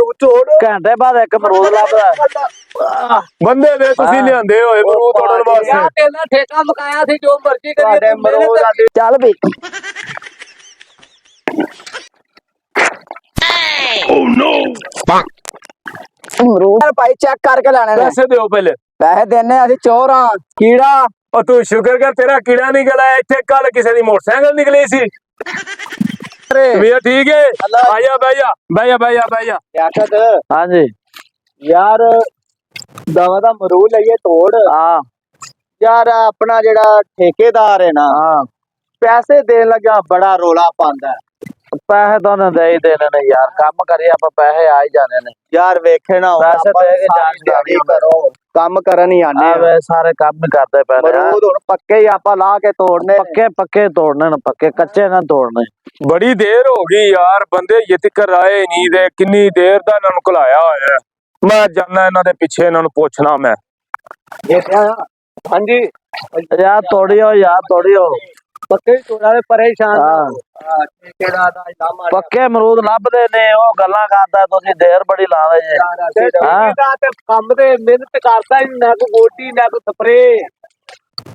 ਅਮਰੂਦ ਤੋੜ ਘੰਟੇ ਬਾਅਦ ਇੱਕ ਅਮਰੂਦ ਲੱਭਦਾ। ਬੰਦੇ ਦੇ ਤੁਸੀਂ ਲਿਆਂਦੇ ਹੋਏ ਅਮਰੂਦ ਤੋੜਨ ਵਾਸਤੇ। ਪਹਿਲਾਂ ਠੇਕਾ ਮੁਕਾਇਆ ਸੀ ਜੋ ਮਰਜ਼ੀ ਕਰੀਏ ਤੁਹਾਡੇ ਅਮਰੂਦ ਆ ਚੱਲ ਵੀ ਅਮਰੂਦ ਭਾਈ ਚੈੱਕ ਕਰਕੇ ਲੈਣੇ ਨੇ। ਪੈਸੇ ਦਿਓ ਪਹਿਲੇ। ਪੈਸੇ ਦੇਣੇ ਅਸੀਂ ਚੋਰ ਹਾਂ। ਕੀੜਾ ਉਹ ਤੂੰ ਸ਼ੁਕਰ ਕਰ ਤੇਰਾ ਕੀੜਾ ਨਿਕਲ ਆਇਆ। ਇੱਥੇ ਕੱਲ ਕਿਸੇ ਦੀ ਮੋਟਰਸਾਈਕਲ ਨਿਕਲੀ ਸੀ। ਭਈਆ ਠੀਕ ਹੈ ਆਇਆ ਭਈਆ ਹਾਂਜੀ ਯਾਰ ਦਵਾ ਦਾ ਅਮਰੂਦ ਲਈਏ ਤੋੜ। ਹਾਂ ਯਾਰ ਆਪਣਾ ਜਿਹੜਾ ਠੇਕੇਦਾਰ ਹੈ ਨਾ ਹਾਂ ਪੈਸੇ ਦੇਣ ਲੱਗਾ ਬੜਾ ਰੋਲਾ ਪਾਉਂਦਾ। ਪੈਸੇ ਤਾਂ ਉਹਨੇ ਦੇ ਹੀ ਦੇਣੇ ਨੇ ਯਾਰ। ਕੰਮ ਕਰੀਏ ਆਪਾਂ ਪੈਸੇ ਆ ਹੀ ਜਾਣੇ ਨੇ ਯਾਰ ਵੇਖੇ ਨਾ ਪੈਸੇ ਦੇ ਕੇ ਜਾਣ ਦਿਹਾੜੀ ਕਰੋ ਕੰਮ ਕਰਨ ਹੀ ਆਨੇ ਆ ਵੇ ਸਾਰੇ ਕੰਮ ਹੀ ਕਰਦੇ ਪਏ ਨੇ। ਅਮਰੂਦ ਹੁਣ ਪੱਕੇ ਹੀ ਆਪਾਂ ਲਾ ਕੇ ਤੋੜਨੇ। ਪੱਕੇ ਤੋੜਨੇ ਨੇ। ਪੱਕੇ ਕੱਚੇ ਨਾ ਤੋੜਨੇ। ਬੜੀ ਦੇਰ ਹੋ ਗਈ ਯਾਰ ਬੰਦੇ ਯਤਿਕਰ ਆਏ ਨਹੀਂ ਤੇ ਕਿੰਨੀ ਦੇਰ ਦਾ ਇਹਨਾਂ ਨੂੰ ਘਲਾਇਆ ਹੋਇਆ। ਮੈਂ ਜਾਣਾ ਇਹਨਾਂ ਦੇ ਪਿੱਛੇ ਇਹਨਾਂ ਨੂੰ ਪੁੱਛਣਾ ਮੈਂ। ਹਾਂਜੀ ਯਾਰ ਤੋੜਿਓ ਪੱਕੇ ਹੀ ਤੋੜਾ ਦੇ ਪਰੇਸ਼ਾਨ ਹਾਂ ਠੇਕੇਦਾਰ ਦਾ ਇਦਾਂ ਪੱਕੇ ਅਮਰੂਦ ਲੱਭਦੇ ਨੇ। ਉਹ ਗੱਲਾਂ ਕਰਦਾ ਤੁਸੀਂ ਦੇਰ ਬੜੀ ਲਾਉਂਦੇ ਜੇ। ਠੇਕੇਦਾਰ ਤੇ ਕੰਮ ਤੇ ਮਿਹਨਤ ਕਰਦਾ ਹੀ ਨਾ ਕੋਈ ਗੋਡੀ ਨਾ ਕੋਈ ਸਪਰੇ।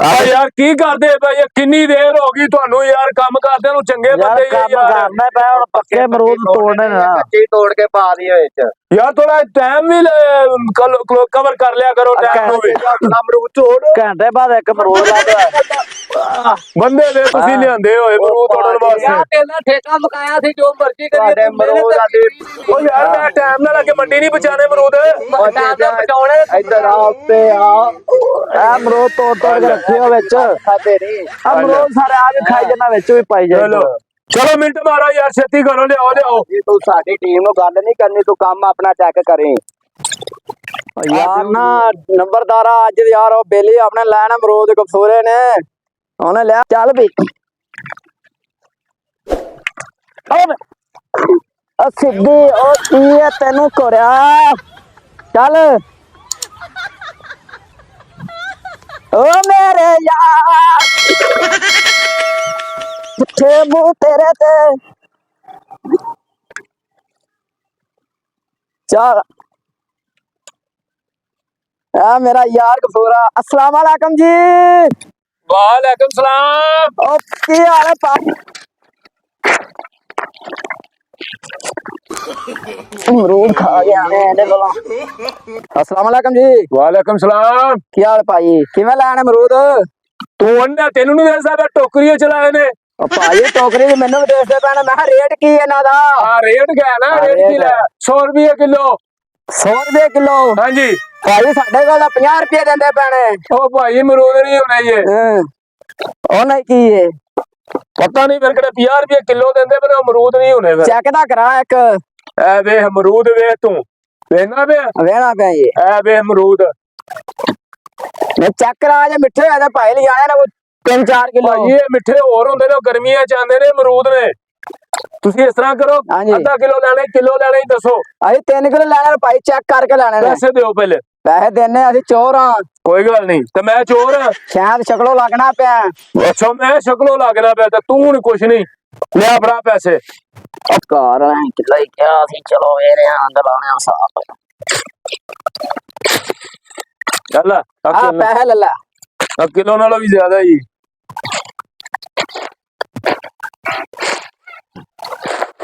ਆ ਯਾਰ ਕੀ ਕਰਦੇ ਭਾਈ ਕਿੰਨੀ ਦੇਰ ਹੋ ਗਈ ਤੁਹਾਨੂੰ ਯਾਰ ਕੰਮ ਕਰਦੇ ਨੂੰ ਚੰਗੇ ਬੰਦੇ ਕੰਮ ਕਰਨਾ ਪਿਆ ਹੁਣ। ਪੱਕੇ ਅਮਰੂਦ ਤੋੜਨੇ ਨੇ ਨਾ। ਕੱਚੇ ਤੋੜ ਕੇ ਪਾ ਦਿਓ ਵਿੱਚ ਯਾਰ ਥੋੜਾ ਟਾਈਮ ਵੀ ਕਵਰ ਕਰ ਲਿਆ ਕਰੋ ਟਾਈਮ ਨੂੰ ਵੀ। ਅਮਰੂਦ ਤੋੜ ਘੰਟੇ ਬਾਅਦ ਇੱਕ ਅਮਰੂਦ ਲੱਭਦਾ। ਬੰਦੇ ਦੇ ਤੁਸੀਂ ਲਿਆਂਦੇ ਹੋਏ ਅਮਰੂਦ ਤੋੜਨ ਵਾਸਤੇ। ਪਹਿਲਾਂ ਠੇਕਾ ਮੁਕਾਇਆ ਸੀ ਜੋ ਮਰਜ਼ੀ ਤੁਹਾਡੇ ਅਮਰੂਦ ਉਹ ਯਾਰ ਮੈਂ ਟਾਈਮ ਨਾਲ ਅੱਗੇ ਮੰਡੀ ਨਹੀਂ ਪਹੁੰਚਾਣੇ ਅਮਰੂਦ। ਬਚਾਉਣੇ ਇੱਧਰ ਆ ਉੱਤੇ ਆ ਅਮਰੂਦ ਤੋੜ ਕੇ ਰੱਖਿਓ ਵਿੱਚ। ਖਾਦੇ ਨਹੀਂ ਅਮਰੂਦ ਸਾਰੇ ਆ ਵੀ ਖਾਈ ਜਾਣਾ ਵਿੱਚ ਵੀ ਪਾਈ ਜਾਣਾ। ਚਲੋ ਮਿੰਟ ਮਾਰੋ ਯਾਰ ਛੇਤੀ ਕਰੋ ਲਿਆਓ। ਜੀ ਤੂੰ ਸਾਡੀ ਟੀਮ ਨੂੰ ਗੱਲ ਨਹੀਂ ਕਰਨੀ ਤੂੰ ਕੰਮ ਆਪਣਾ ਚੈੱਕ ਕਰੀ। ਯਾਰ ਨਾ ਨੰਬਰਦਾਰਾ ਅੱਜ ਯਾਰ ਉਹ ਬੇਲੀ ਆਪਣੇ ਲੈਣ ਅਮਰੂਦ ਕਫੂਰੇ ਨੇ ਉਹਨੇ ਲਿਆ। ਚੱਲ ਵੀ ਸਿੱਧੀ ਉਹ ਕੀ ਹੈ ਤੈਨੂੰ ਕੋਰਿਆ। ਚੱਲ ਓ ਮੇਰੇ ਯਾਰ ਕਿੱਥੇ ਮੂੰਹ ਤੇਰੇ ਤੇ। ਚੱਲ ਆ ਮੇਰਾ यार गफूरा अस्सलाम वालेकुम जी। वालेकुम सलाम। ओ की हाल है पापा। अमरूद खा गया ने अस्सलाम वालेकुम जी। वालेकुम सलाम। की हाल भाई किवें लैण अमरूद। तू अन्ना तेनू नहीं दस सकदा टोकरी चलाए ने। भाई टोकरी मैनू भी दसदे पैने मैं रेट की इन्हां दा। हां रेट क्या है ना रेट की ले 100 रुपए किलो। 100 रुपए किलो। हां जी भाई साडे कोल 50 रुपए देंदे पैने। ओ भाई अमरूद नहीं होने ये। ओ नहीं की है पता नहीं फिर किहड़े 50 रुपए किलो देंदे पर अमरूद नहीं होने फिर। चेक दा करा एक ए वे अमरूद वे तू वेना वे वेना पे ये ए वे अमरूद मैं चेक करा जे मिठे होए ते भाई ले आया ना 3-4 किलो। भाई ये मिठे और हुंदे ने गर्मियां च आंदे ने अमरूद ने। ਤੁਸੀਂ ਇਸ ਤਰ੍ਹਾਂ ਕਰੋ ਅੱਧਾ ਕਿਲੋ ਲੈਣਾ ਕਿਲੋ ਲੈਣਾ ਹੀ ਦੱਸੋ। ਅਸੀਂ 3 ਕਿਲੋ ਲੈਣਾ ਭਾਈ ਚੈੱਕ ਕਰਕੇ ਲੈਣੇ ਨੇ। ਪੈਸੇ ਦਿਓ ਪਹਿਲੇ। ਪੈਸੇ ਦੇਣੇ ਅਸੀਂ ਚੋਰ ਹਾਂ। ਕੋਈ ਗੱਲ ਨਹੀਂ ਤੇ ਮੈਂ ਚੋਰ ਹਾਂ। ਸ਼ਾਇਦ ਸ਼ਕਲੋਂ ਲੱਗਣਾ ਪਿਆ। ਅੱਛਾ ਮੈਂ ਸ਼ਕਲੋਂ ਲੱਗਣਾ ਪਿਆ ਤੇ ਤੂੰ ਹੁਣ ਕੁਛ ਨਹੀਂ ਲਿਆ ਫੜਾ ਪੈਸੇ। ਘਰ ਐ ਕਿੱਲਾ ਹੀ ਕਿਹਾ ਸੀ ਚਲੋ ਇਹਨੇ ਆਂਦ ਲਾਉਣੇ ਸਾਫ। ਚੱਲ ਆ ਪੈਸੇ ਲੈ ਲੈ। ਆ ਕਿਲੋ ਨਾਲੋਂ ਵੀ ਜ਼ਿਆਦਾ ਹੀ।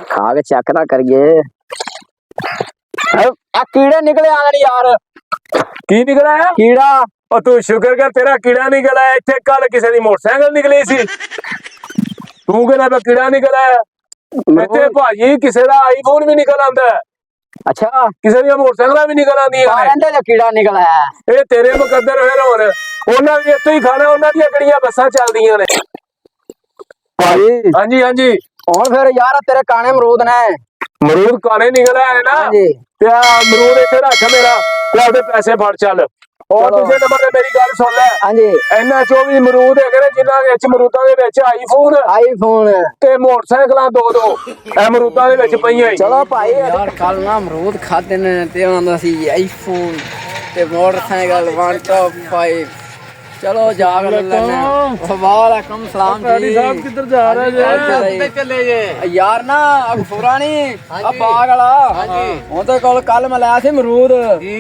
खा के चेक ना करिए। कीड़े निकले आंगन यार। की निकला है कीड़ा। और तू शुक्र कर तेरा कीड़ा निकला है। इत्थे कल किसी दी मोटरसाइकिल निकली सी तू कहना पे कीड़ा निकला है। इत्थे भाई किसी दा आईफोन भी निकल आंदा है। अच्छा किसी दी मोटरसाइकिल भी निकल आंदी है। कहंदे जो कीड़ा निकला है ये तेरे मुकद्दर होए होर ओना भी इत्थे ही खाना ओना दी किहड़ियां बसां चलदियां ने भाई। हां जी ਹੁਣ ਫਿਰ ਯਾਰ ਤੇਰੇ ਕਾਣੇ ਅਮਰੂਦ ਨੇ। ਅਮਰੂਦ ਕਾਣੇ ਨਿਕਲ ਆਏ ਨਾ ਤੇ ਅਮਰੂਦ ਇੱਥੇ ਰੱਖ ਮੇਰਾ ਤੇ ਆਪਦੇ ਪੈਸੇ ਫੜ ਚੱਲ। और दूसरे नंबर पे मेरी गल सुन ले। हां जी इन्ना चो भी अमरूद है ने जिन्हां विच अमरूदां दे विच आईफोन ते मोटरसाइकिलां दो अमरूदां दे विच पईयां। चलो भाई यार कल ना अमरूद खादे ने ते आंदा सी आईफोन ते मोटरसाइकिल 1 टॉप 5 चलो जाग लेने वालेकुम सलाम जी साहब किधर जा रहे ਕਿੱਥੇ ਚੱਲੇ ਜੇ यार ना अगफुरा नहीं ਹਾਂਜੀ। बाग वाला ਹਾਂਜੀ। ਉਹਦੇ ਕੋਲ ਕੱਲ ਮੈਂ ਲਿਆ ਸੀ ਅਮਰੂਦ ਜੀ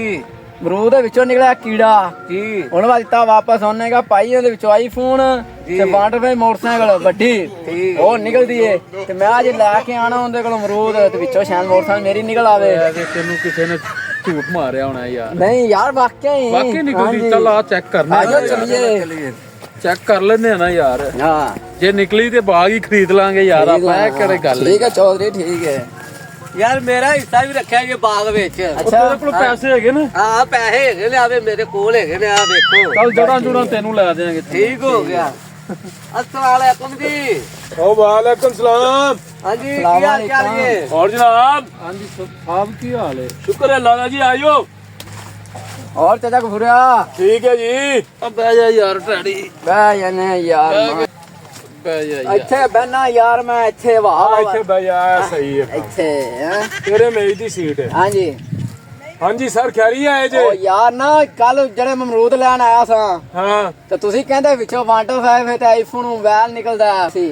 ਅਮਰੂਦ ਦੇ ਵਿੱਚੋਂ ਨਿਕਲਿਆ ਕੀੜਾ ਜੀ ਹੁਣ ਵਾ ਦਿੱਤਾ ਵਾਪਸ ਉਹਨੇ ਕਹਾ ਪਾਈ ਉਹਦੇ ਵਿੱਚੋਂ ਆਈਫੋਨ ਜੀ। ਤੇ ਵਾਟਰਫਾਈ ਮੋਟਰਸਾਈਕਲ ਵੱਡੀ ਠੀਕ। ਉਹ ਨਿਕਲਦੀ ਏ ਤੇ ਮੈਂ ਅੱਜ ਲੈ ਕੇ ਆਣਾ ਉਹਦੇ ਕੋਲ ਅਮਰੂਦ ਤੇ ਵਿੱਚੋਂ ਸ਼ਾਇਦ ਮੋਟਰਸਾਈਕਲ ਮੇਰੀ ਨਿਕਲ ਆਵੇ ਤੈਨੂੰ ਕਿਸੇ ਨੇ ਝੂਠ ਮਾਰਿਆ ਹੋਣਾ ਯਾਰ ਨਹੀਂ ਯਾਰ ਵਾਕਿਆ ਹੀ ਵਾਕਈ ਨਿਕਲਦੀ ਹਾਂਜੀ। ਚੱਲ ਆ ਚੈੱਕ ਕਰਨਾ ਆਜੋ ਚਲੀਏ ਚੈੱਕ ਕਰ ਲੈਨੇ ਆ ਨਾ ਯਾਰ ਹਾਂ ਜੇ ਨਿਕਲੀ ਤੇ ਬਾਗ ਹੀ ਖਰੀਦ ਲਾਂਗੇ ਯਾਰ ਆਪਾਂ ਇਹ ਕਿਹੜੇ ਗੱਲ ਠੀਕ ਹੈ ਚੌਧਰੀ ਠੀਕ ਹੈ ਯਾਰ ਮੇਰਾ ਹਿੱਸਾ ਵੀ ਰੱਖਿਆ ਜੇ ਬਾਗ ਵਿੱਚ ਅੱਛਾ ਤੇਰੇ ਕੋਲ ਪੈਸੇ ਹੈਗੇ ਨੇ ਹਾਂ ਪੈਸੇ ਹੈਗੇ ਨੇ ਆਵੇ ਮੇਰੇ ਕੋਲ ਹੈਗੇ ਨੇ ਆ ਵੇਖੋ ਚੱਲ ਜੜਾਂ ਜੁੜਾਂ ਤੈਨੂੰ ਲੈ ਦੇਾਂਗੇ ਠੀਕ ਹੋ ਗਿਆ अस्सलाम वालेकुम जी ओ वालेकुम सलाम ਹਾਂਜੀ ਕੀ ਹਾਲ ਚਾਲ ਹੈ और जनाब ਹਾਂਜੀ ਸਾਹਿਬ ਕੀ ਹਾਲ ਹੈ शुक्र है अल्लाह का जी आइयो और चाचा घुरिया ठीक है जी ਆ ਬਹਿ ਜਾ ਯਾਰ ਟੈਡੀ ਬਹਿ ਜਾਨੇ ਯਾਰ ਬਹਿ ਜਾ ਯਾਰ ਇੱਥੇ ਬਹਿਣਾ ਯਾਰ ਮੈਂ ਇੱਥੇ ਵਾਹ ਇੱਥੇ ਬਹਿ ਜਾ ਸਹੀ ਹੈ ਇੱਥੇ ਹੈਂ? ਤੇਰੇ ਮੇਜ਼ ਦੀ ਸੀਟ ਹੈ ਹਾਂਜੀ ਹਾਂਜੀ ਸਰ ਖੈਰੀ ਆਏ ਜੇ ਉਹ ਯਾਰ ਨਾ ਕੱਲ ਜਿਹੜੇ ਮੈਂ ਅਮਰੂਦ ਲੈਣ ਆਇਆ ਸਾਂ ਹਾਂ ਤੇ ਤੁਸੀਂ ਕਹਿੰਦੇ ਵਿੱਚੋਂ 125 ਤੇ ਆਈਫੋਨ ਮੋਬਾਈਲ ਨਿਕਲਦਾ ਸੀ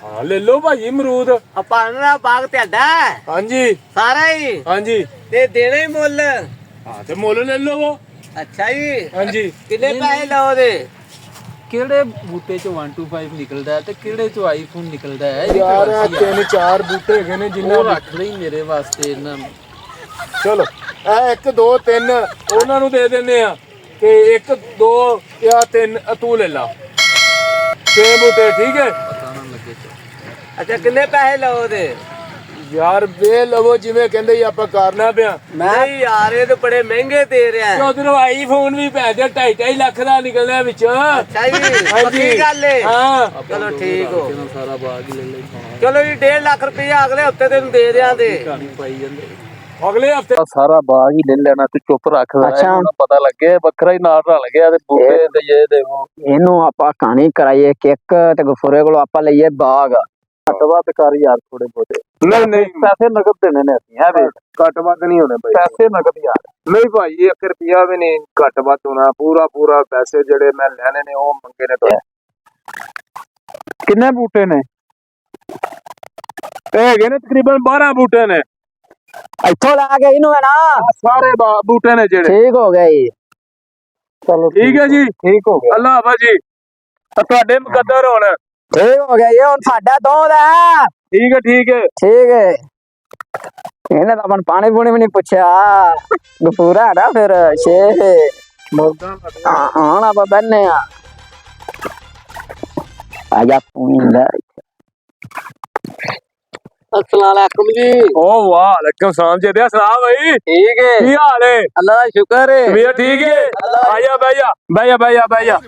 ਹਾਂ ਲੈ ਲਓ ਭਾਜੀ ਅਮਰੂਦ ਆਪਾਂ ਨਾ ਬਾਗ ਤੁਹਾਡਾ ਹੈ? ਹਾਂਜੀ ਸਾਰਾ ਹੀ ਹਾਂਜੀ ਤੇ ਦੇਣੇ ਮੁੱਲ ਹਾਂ ਤੇ ਮੁੱਲ ਲੈ ਲਓ ਅੱਛਾ ਜੀ ਹਾਂਜੀ ਕਿੰਨੇ ਪੈਸੇ ਲਓਗੇ ਕਿਹੜੇ ਬੂਟੇ ਚੋਂ 125 ਨਿਕਲਦਾ ਹੈ ਤੇ ਕਿਹੜੇ ਚੋਂ ਆਈਫੋਨ ਨਿਕਲਦਾ ਹੈ ਯਾਰ ਆਹ ਤਿੰਨ ਚਾਰ ਬੂਟੇ ਹੈਗੇ ਨੇ ਜਿੰਨਾਂ ਉਹ ਰੱਖ ਲਈ ਮੇਰੇ ਵਾਸਤੇ ਇਹਨਾਂ ਚਲੋ ਇਹ 1 2 3 ਉਹਨਾਂ ਨੂੰ ਦੇ ਦਿੰਨੇ ਆ ਕਿ 1 2 ਜਾਂ 3 ਤੂੰ ਲੈ ਲਾ 6 ਬੂਟੇ ਠੀਕ ਹੈ ਪਤਾ ਨਾ ਲੱਗੇ ਅੱਛਾ ਕਿੰਨੇ ਪੈਸੇ ਲਓਗੇ ਯਾਰ ਵੇ ਲਵੋ ਜਿਵੇਂ ਕਹਿੰਦੇ ਹੀ ਆਪਾਂ ਕਰਨਾ ਪਿਆ ਨਹੀਂ ਯਾਰ ਇਹ ਤਾਂ ਬੜੇ ਮਹਿੰਗੇ ਦੇ ਰਿਹਾ ਤੇ ਉਧਰੋਂ ਆਈਫੋਨ ਵੀ ਪੈ ਜਾ 2.5 ਲੱਖ ਦਾ ਨਿਕਲਣਾ ਵਿੱਚ ਅੱਛਾ ਜੀ ਪੱਕੀ ਗੱਲ ਏ ਹਾਂ ਚਲੋ ਠੀਕ ਹੋ ਇਹਨਾਂ ਸਾਰਾ ਬਾਗ ਹੀ ਲੈ ਲਈ ਖਾਣਾ ਚਲੋ ਜੀ 1.5 ਲੱਖ ਰੁਪਏ ਅਗਲੇ ਹਫਤੇ ਤੈਨੂੰ ਦੇ ਦਿਆਂਗੇ ਕਹਾਣੀ ਪਾਈ ਜਾਂਦੇ ਅਗਲੇ ਹਫਤੇ ਸਾਰਾ ਬਾਗ ਹੀ ਲੈ ਲੈਣਾ ਤੇ ਚੁੱਪ ਰੱਖਦਾ ਅੱਛਾ। ਇਹਨਾਂ ਪਤਾ ਲੱਗੇ ਵੱਖਰਾ ਹੀ ਨਾਲ ਰਲ ਗਿਆ ਤੇ ਬੂਟੇ ਤੇ ਇਹ ਦੇਖੋ ਇਹਨੂੰ ਆਪਾਂ ਕਹਾਣੀ ਕਰਾਈਏ ਕਿੱਕ ਤੇ ਗਫੂਰੇ ਕੋਲੋਂ ਆਪਾਂ ਲਈਏ ਬਾਗ ਘੱਟ ਵੱਧ ਕਰ ਯਾਰ ਥੋੜੇ ਬਹੁਤੇ ਨਹੀਂ ਨਹੀਂ ਪੈਸੇ ਨਗਦ ਦੇਣੇ ਨੇ ਅਸੀਂ ਹੈ ਵੇ ਘੱਟ ਵੱਧ ਨਹੀਂ ਹੋਣੇ ਭਾਈ ਪੈਸੇ ਨਗਦ ਯਾਰ ਨਹੀਂ ਭਾਈ 1 ਰੁਪਿਆ ਵੀ ਨਹੀਂ ਘੱਟ ਵੱਧ ਹੋਣਾ ਪੂਰਾ ਪੈਸੇ ਜਿਹੜੇ ਮੈਂ ਲੈਣੇ ਨੇ ਉਹ ਮੰਗੇ ਨੇ ਤੋਂ ਕਿੰਨੇ ਬੂਟੇ ਨੇ ਇਹ ਹੈਗੇ ਨੇ ਤਕਰੀਬਨ 12 ਬੂਟੇ ਨੇ ਇੱਥੋਂ ਲੈ ਕੇ ਇਹਨੂੰ ਹੈ ਨਾ ਸਾਰੇ ਬੂਟੇ ਨੇ ਜਿਹੜੇ ਠੀਕ ਹੋ ਗਿਆ ਜੀ ਚਲੋ ਠੀਕ ਹੈ ਜੀ ਠੀਕ ਹੋ ਗਿਆ ਅੱਲਾ ਹਾਫਿਜ਼ ਜੀ ਤਾਂ ਤੁਹਾਡੇ ਮੁਕੱਦਰ ਹੋਣ ਠੀਕ ਹੋ ਗਿਆ ਇਹ ਹੁਣ ਸਾਡਾ ਦੋ ਦਾ ਠੀਕ ਹੈ ਠੀਕ ਹੈ ਇਹਨੇ ਤਾਂ ਆਪਾਂ ਨੂੰ ਪਾਣੀ ਪੂਣੀ ਵੀ ਨਹੀਂ ਪੁੱਛਿਆ ਗਫੂਰਾ ਹੈ ਨਾ ਫਿਰ ਹਾਂ ਆਪਾਂ ਬੰਨੇ ਆ ਜਾ ਪੂਣੀ ਲੈ अस्सलाम वालेकुम जी ओ वालेकुम सलाम जी दिया सलाम भाई ठीक है की हाल है अल्लाह का शुक्र है भैया ठीक है आया भैया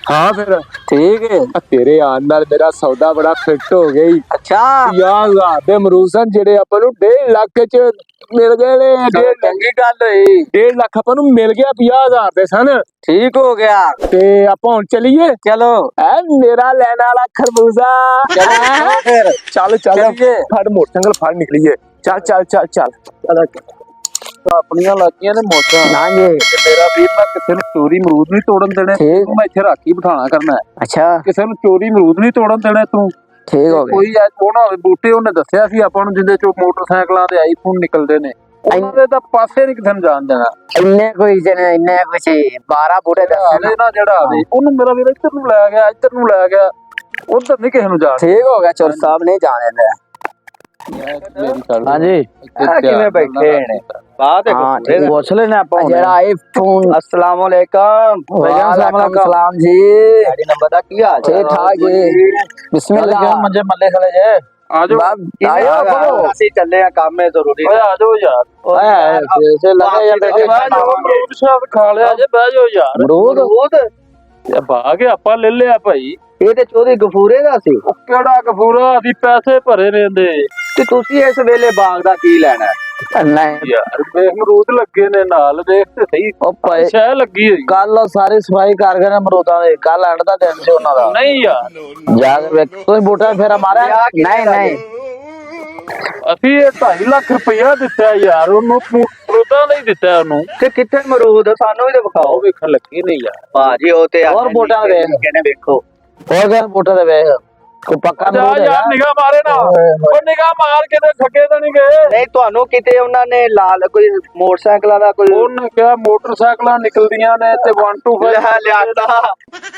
हाँ फिर ठीक है तेरे आने नाल मेरा सौदा बड़ा फिट हो गई अच्छा यार रात दे अमरूद सन जेड़े अपन नु 1.5 लाख च मिल गए ने 1.5 चंगी गल हुई 1.5 लाख अपन नु मिल गया 50,000 दे सन ठीक हो गया ते ਆਪਾਂ ਹੁਣ ਚੱਲੀਏ चलो ਐ ਮੇਰਾ ਲੈਣ ਵਾਲਾ ਖਰਬੂਜ਼ਾ फिर ਚੱਲ ਚੱਲੀਏ। ਫੜ ਮੋਟਰਸਾਈਕਲ ਫੜ ਨਿਕਲੀਏ ਚੱਲ ਆਪਣੀਆਂ ਲੱਗੀਆਂ ਨੇ ਮੋਟਾਂ ना जी ਮੇਰਾ ਵੀਰ ਮੈਂ ਕਿਸੇ ਨੂੰ ਚੋਰੀ ਅਮਰੂਦ ਨਹੀਂ ਤੋੜਨ ਦੇਣੇ ਠੀਕ। ਤੂੰ ਮੈਂ ਇੱਥੇ ਰੱਖ ਹੀ ਬਿਠਾਣਾ ਕਰਨਾ ਹੈ। अच्छा ਕਿਸੇ ਨੂੰ ਚੋਰੀ ਅਮਰੂਦ ਨਹੀਂ ਤੋੜਨ ਦੇਣੇ ਤੂੰ ठीक हो गया ਕੋਈ ਐ ਕੋਣਾ ਹੋਵੇ ਬੂਟੇ ਉਹਨੇ ਦੱਸਿਆ ਸੀ ਆਪਾਂ ਨੂੰ ਜਿੰਦੇ ਚੋਂ ਮੋਟਰਸਾਈਕਲਾਂ ਤੇ ਆਈਫੋਨ ਨਿਕਲਦੇ ਨੇ ਉਹਨਾਂ ਦੇ ਤਾਂ ਪਾਸੇ ਨਹੀਂ ਕਿਸੇ ਨੂੰ ਜਾਣ ਦੇਣਾ इन्ने कोई जने इन्ने कुछ 12 बूटे दस ਹਾਲੇ ਨਾ ਜਿਹੜਾ ਆਵੇ ਉਹਨੂੰ ਮੇਰਾ ਵੀਰ ਇੱਧਰ ਨੂੰ ਲੈ ਗਿਆ ਉਧਰ ਨਹੀਂ ਕਿਸੇ ਨੂੰ ਜਾਣ ठीक हो गया चोर साहब नहीं जाने दे हाँ जी किवें बैठे ने बात हाँ ठीक ਪੁੱਛ ਲੈਣਾ ਆਪਾਂ जेड़ा आईफोन अस्सलाम वालेकुम वालेकुम सलाम जी गाड़ी नंबर दा की हाल ठीक ठाक जी बिस्मिल्लाह ਮੰਜੇ ਮੱਲੇ ਖਲੇ ਜੇ ਆਜੋ बाब आयो करो ਅਸੀਂ ਚੱਲੇ ਆ ਕੰਮ ਹੈ ਜ਼ਰੂਰੀ ਓਏ ਆਜੋ ਯਾਰ ऐसे लगे या बेटे ਅਮਰੂਦ ਸ਼ਾਦ ਖਾ ਲਿਆ ਜੇ ਬਹਿ ਜਾਓ ਯਾਰ अमरूद ਇਹ ਬਾਗ ਆਪਾਂ ਲੈ ਲਿਆ ਭਾਈ ਇਹ ਤੇ ਚੋਰੀ ਗਫੂਰੇ ਦਾ ਸੀ ਉਹ ਕਿਹੜਾ ਕਫੂਰਾ ਅਸੀਂ ਪੈਸੇ ਭਰੇ ਰਹਿੰਦੇ ਤੇ ਤੁਸੀਂ ਇਸ ਵੇਲੇ ਬਾਗ ਦਾ ਕੀ ਲੈਣਾ नहीं ਯਾਰ ਵੇਖ ਅਮਰੂਦ ਲੱਗੇ ਨੇ ਨਾਲ ਦੇਖ ਤੇ ਸਹੀ ओ भाई ਸ਼ਹਿ ਲੱਗੀ ਹੋਈ ਕੱਲ ਸਾਰੀ ਸਫਾਈ ਕਰ ਗਏ ਨੇ ਅਮਰੂਦਾਂ ਦੇ ਕੱਲ ਐਂਡ ਦਾ ਦਿਨ ਸੀ ਉਹਨਾਂ ਦਾ ਨਹੀਂ ਯਾਰ ਜਾ ਕੇ ਵੇਖ ਤੁਸੀਂ ਬੂਟਾ ਫੇਰਾ ਮਾਰਿਆ ਨਹੀਂ ਨਹੀਂ ਅਸੀਂ ਇਹ 2.5 ਲੱਖ ਰੁਪਇਆ ਦਿੱਤਾ ਯਾਰ ਉਹਨੂੰ, ਮਰੂਦਾਂ ਦਾ ਹੀ ਦਿੱਤਾ ਉਹਨੂੰ। ਤੇ ਕਿੱਥੇ ਅਮਰੂਦ ਸਾਨੂੰ ਵੀ ਤੇ ਵਿਖਾਓ। ਉਹ ਵੇਖਣ ਲੱਗੇ ਨਹੀਂ ਯਾਰ। ਭਾਜੀ ਉਹ ਤੇ ਹੋਰ ਵੋਟਾਂ ਦੇ ਵੇਖ। ਕਹਿੰਦੇ ਵੇਖੋ ਹੋਰ ਕਿਹਨ ਵੋਟਾਂ ਦੇ ਵੇਖ ਕੋ ਪੱਕਾ ਜਾ ਅਮਰੂਦ ਯਾਰ ਹੈਗਾ। ਨਿਗਾਹ ਮਾਰੇ ਨਾ, ਉਹ ਨਿਗਾਹ ਮਾਰ ਕੇ ਤੇ ਠੱਗੇ ਤਾਂ ਨਹੀਂ ਗਏ। ਨਹੀਂ ਤੁਹਾਨੂੰ ਕਿਤੇ ਉਹਨਾਂ ਨੇ ਲਾਲ ਕੋਈ ਮੋਟਰਸਾਈਕਲਾਂ ਦਾ ਕੋਈ ਉਹਨੇ ਕਿਹਾ ਮੋਟਰਸਾਈਕਲਾਂ ਨਿਕਲਦੀਆਂ ਨੇ ਤੇ 1 2 ਲਿਆਤਾ।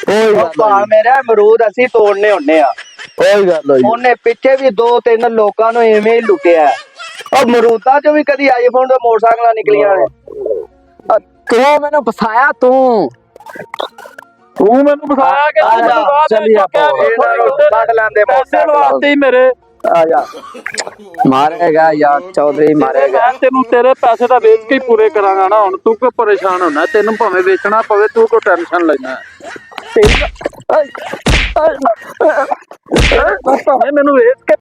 ਕੋਈ ਗੱਲ ਭਾ ਮੇਰਾ ਅਮਰੂਦ ਅਸੀਂ ਤੋੜਨੇ ਹੁੰਨੇ ਆ। ਕੋਈ ਗੱਲ ਹੋਈ ਉਹਨੇ ਪਿੱਛੇ ਵੀ 2-3 ਲੋਕਾਂ ਨੂੰ ਐਵੇਂ ਹੀ ਲੁੱਟਿਆ। ਉਹ ਅਮਰੂਦਾਂ ਚੋਂ ਵੀ ਕਦੀ ਆਈਫੋਨ ਤੇ ਮੋਟਰਸਾਈਕਲਾਂ ਨਿਕਲੀਆਂ ਨੇ। ਤੂੰ ਮੈਨੂੰ ਫਸਾਇਆ ਤੂੰ ਮੈਨੂੰ ਫਸਾਇਆ ਕਿ ਆ ਜਾ, ਚੱਲੀ ਆਪਾਂ। ਇਹਨਾਂ ਨੂੰ ਕੱਢ ਲੈਂਦੇ ਪੈਸੇ ਲਵਾਤੇ ਹੀ ਮੇਰੇ। ਆ ਜਾ ਮਾਰੇਗਾ ਯਾਰ ਚੌਧਰੀ ਮਾਰੇਗਾ। ਮੈਂ ਤੈਨੂੰ ਤੇਰੇ ਪੈਸੇ ਤਾਂ ਵੇਚ ਕੇ ਹੀ ਪੂਰੇ ਕਰਾਂਗਾ ਨਾ। ਹੁਣ ਤੂੰ ਕਿਉਂ ਪਰੇਸ਼ਾਨ ਹੋਣਾ? ਤੈਨੂੰ ਭਾਵੇਂ ਵੇਚਣਾ ਪਵੇ, ਤੂੰ ਕਿਉਂ ਟੈਨਸ਼ਨ ਲੈਣਾ? ਭਾਵੇਂ ਮੈਨੂੰ ਵੇਚ ਕੇ